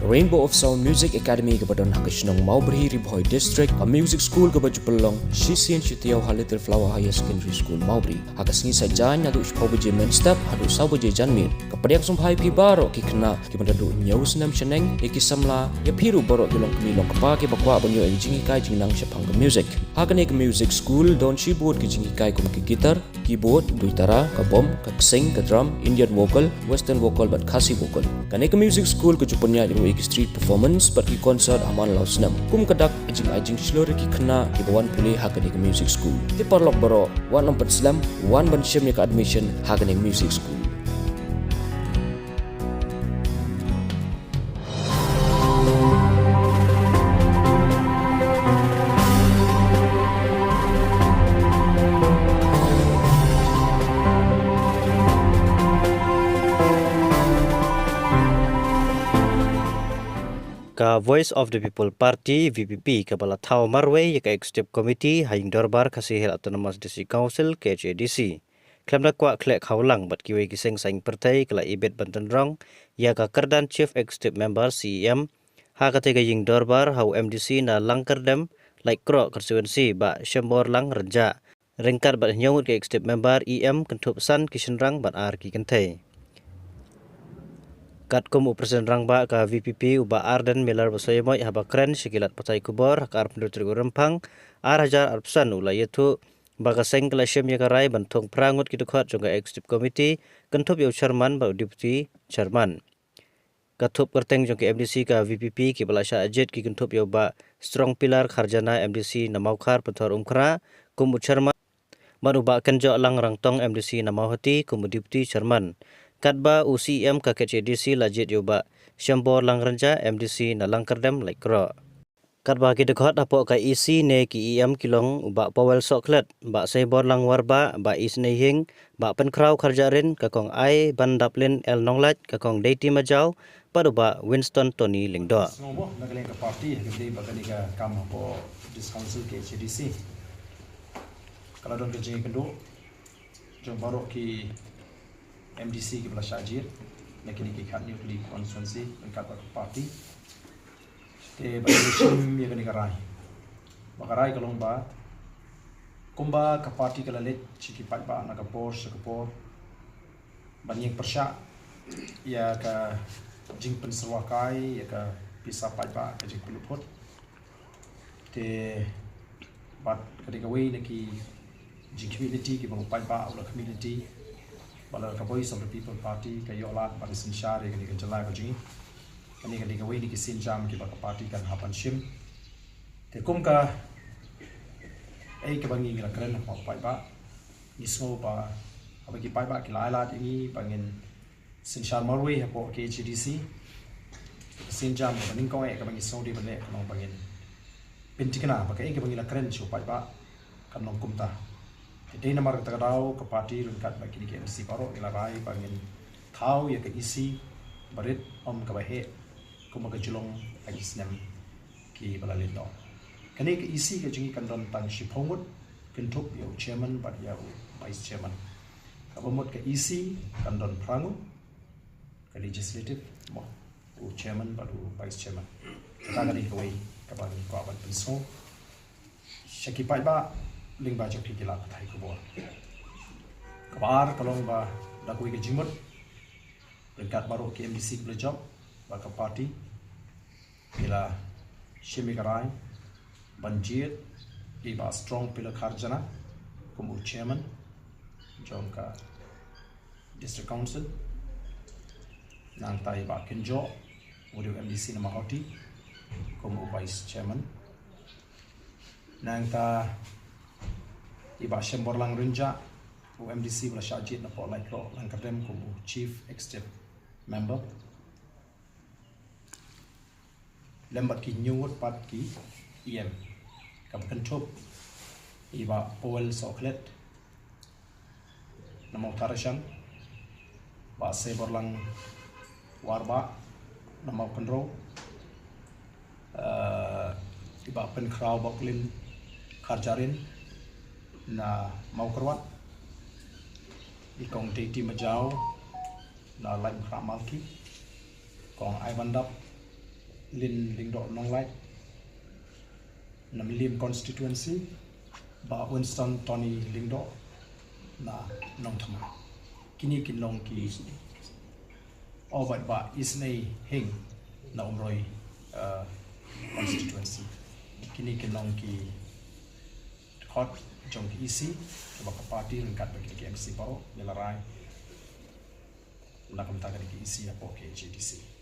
Rainbow of Sound Music Academy kepada Hakashnong Maubri Ribhoi District, a music school kepada Jupelong, Shisian Shitiau Little Flower Higher Secondary School Maubri. Hakasngi sajan adu Shpaubaje Main Step, adu Saubaje Janmir. Kepada yang sumpai pi barok ki kena ki menadu nyau senam seneng, ki samla, ya piru barok kilong kemilong kepa ki bakwa banyo yang jingi kai jingnang syapang ke music. Hakane ke music school don shibut ki jingi kai kum ki gitar, keyboard, duitara, ke bom, ke sing, ke drum, Indian vocal, western vocal, but Khasi vocal. Kane ke music school ke Jupanya ki street performance bagi konsert aman lau senam kum kedak ajing seluruh ki kena ki bawan pulih hakane ke music school ti parlok baro wan nomor selam wan ban syem ke admission hakane music school. Ka Voice of the People Party VPP Kepala Thau Marway ka Executive Committee Haying Dorbar Kasihil Autonomous District Council KHADC. Klaim da kwa klek haulang bat kiwe kiseng saing partai kala ibet bantenrong ya ka kerdan Chief Executive Member CEM ha ka tega Haying Dorbar hau MDC na langkerdem like kro konstituensi ba Shembor lang renja. Ringkat bat nyawut ka Executive Member EM kentup san kishenrang bat ar ki kentai. Kat kum Presiden Rangba ka VPP uba Arden Miller basoyemoy haba kren sikilat patai kubor hakar penduduk rempang hajar arpsan ula yetu baga seng kala syem yakarai bantung prangut kidukhat jongga Executive Committee kentup yau chairman ba deputy chairman. Katup kerteng jongga MDC ka VPP ki balasya ajet ki kentup yau ba strong pillar kharjana MDC namaukar pentor umkra kum chairman man uba kenjo lang rangtong MDC namauhati kum deputy chairman. Katba UCM ka KCDC lajit yoba Shambor lang renja MDC na langkerdem laikro. Katba ki dekhat apo ka EC ne ki EM kilong uba Powell Soklet ba Saibor lang warba ba isnehing ba penkrau kharjarin ka kong ai bandaplin El Nonglat ka kong Deiti Majau paduba Winston Tony Lingdo. Ngobo nagaling ka party gede bagani ka kam po this council KCDC. Kalau don kerja kendo jom baru ki MDC ke belas ajir, nakini ke khat new constituency dekat parti. Te bagi ya kini karai. Bakarai kalau ba, kumba ke parti kalau let ciki pat ba nak Porsche ke por. Banyak persyak ya ke jing penserwakai ya ke bisa pat ba ke jing peluput. Te bat ketika we naki jing community ke bang pat ba ulah community. Bala ka Voice of the People Party ka yolat bagi sinsyari kani ka jalai ka jingi kani ka wei ni ki sinjam ki baka party kan hapan shim te kum ka ka bangi ngila kren mo pai ba ni smo pa abagi pai ba ki lailat ini pangin sinsyar marwe hapo KHDC sinjam ka ning ko ka bangi so di bale ka no pangin pintikna baka ka bangi la kren chu pai ba kan no kumta Jadi nama kita tahu ke parti rungkat bagi ni KMC baru ilarai pangin tahu ya ke isi berit om ke bahe kuma ke julong lagi senam ki balalin do. Kini ke isi ke jengi kandon tang shipomut kentup ya chairman bad ya vice chairman. Kabamut ke isi kandon prangu ke legislative mo chairman bad vice chairman. Kita kali ke wei ke bang ko aban penso. Syakipai ba ling ba jok kila katai kubor kabar kalong ba dakui ke jimut dekat baru ke MDC bela job ba ke parti kila shimi karai banjir iba strong pillar kharjana kumu chairman jongka district council nang tai ba kenjo udio MDC nama hoti kumu vice chairman nang ta Iba Shembor lang renja UMDC bela syajit na po like lo lang kadem kumu Chief Executive Member lembat ki nyuwut pat ki EM kam kentup iba Powell Soklet nama utarasyan ba Saibor lang warba nama penro iba penkrau baklin kharjarin na mau kerwat ikong Deiti Majau na lain kramalki kong ai bandap Lin Lingdo Nong Light Nam Lim constituency ba Winston Tony Lingdo na Nong Thama kini kin long ki ba isnei hing na umroi constituency kini kin long ki hot jong ki isi ba party ringkat bagi ki MC Paro Melarai nak minta ki isi apa ke JDC